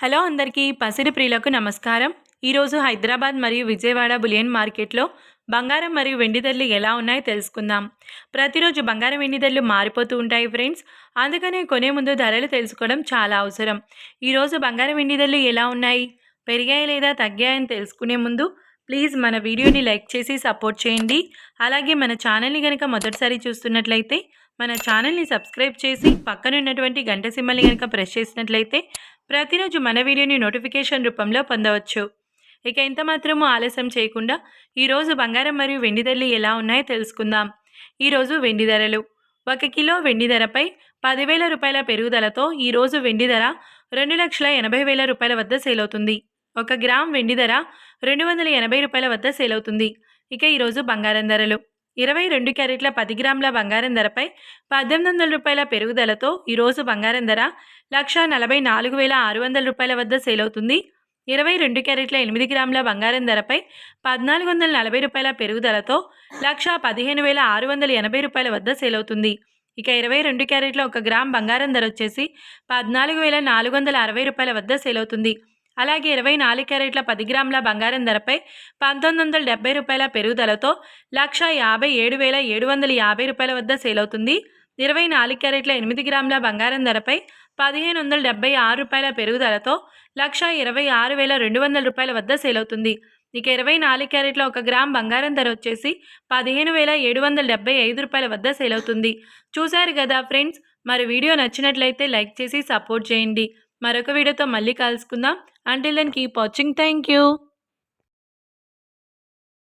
Hello అందరికీ పసిడి ప్రియులకు నమస్కారం. ఈరోజు హైదరాబాద్ మరియు విజయవాడ బులియన్ మార్కెట్లో బంగారం మరియు వెండి ధరలు ఎలా ఉన్నాయో తెలుసుకుందాం. ప్రతిరోజు బంగారం వెండి ధరలు మారిపోతూ ఉంటాయి ఫ్రెండ్స్. అందుకనే కొనే ముందు ధరలు తెలుసుకోవడం చాలా అవసరం. ఈరోజు బంగారం వెండి ధరలు ఎలా ఉన్నాయి, పెరిగాయి లేదా తగ్గాయని తెలుసుకునే ముందు ప్లీజ్ మన వీడియోని లైక్ చేసి సపోర్ట్ చేయండి. అలాగే మన ఛానల్ని కనుక మొదటిసారి చూస్తున్నట్లయితే మన ఛానల్ని సబ్స్క్రైబ్ చేసి పక్కన ఉన్నటువంటి గంట సింబల్ని కనుక ప్రెస్ చేసినట్లయితే ప్రతిరోజు మన వీడియోని నోటిఫికేషన్ రూపంలో పొందవచ్చు. ఇక ఎంత మాత్రమూ ఆలస్యం చేయకుండా ఈరోజు బంగారం మరియు వెండి ధరలు ఎలా ఉన్నాయో తెలుసుకుందాం. ఈరోజు వెండి ధరలు: 1 కిలో వెండి ధరపై 10,000 రూపాయల పెరుగుదలతో ఈరోజు వెండి ధర 2,80,000 రూపాయల వద్ద సేల్ అవుతుంది. 1 గ్రామ్ వెండి ధర 280 రూపాయల వద్ద సేల్ అవుతుంది. ఇక ఈరోజు బంగారం ధరలు: 22 క్యారెట్ల 10 గ్రాముల బంగారం ధరపై 1,800 రూపాయల పెరుగుదలతో ఈరోజు బంగారం ధర 1,44,600 రూపాయల వద్ద సేల్ అవుతుంది. 22 క్యారెట్ల 8 గ్రాముల బంగారం ధరపై 1,440 రూపాయల పెరుగుదలతో 1,15,680 రూపాయల వద్ద సేల్ అవుతుంది. ఇక 22 క్యారెట్ల 1 గ్రామ్ బంగారం ధర వచ్చేసి 14,460 రూపాయల వద్ద సేల్ అవుతుంది. అలాగే 24 క్యారెట్ల 10 గ్రాముల బంగారం ధరపై 1,970 రూపాయల పెరుగుదలతో 1,57,750 రూపాయల వద్ద సేల్ అవుతుంది. 24 క్యారెట్ల 8 గ్రాముల బంగారం ధరపై 1,576 రూపాయల పెరుగుదలతో 1,26,200 రూపాయల వద్ద సేల్ అవుతుంది. ఇక 24 క్యారెట్ల 1 గ్రామ్ బంగారం ధర వచ్చేసి 15,775 రూపాయల వద్ద సేల్ అవుతుంది. చూశారు కదా ఫ్రెండ్స్, మరి వీడియో నచ్చినట్లయితే లైక్ చేసి సపోర్ట్ చేయండి. మరొక వీడియోతో మళ్ళీ కలుసుకుందాం. Until then keep watching. Thank you.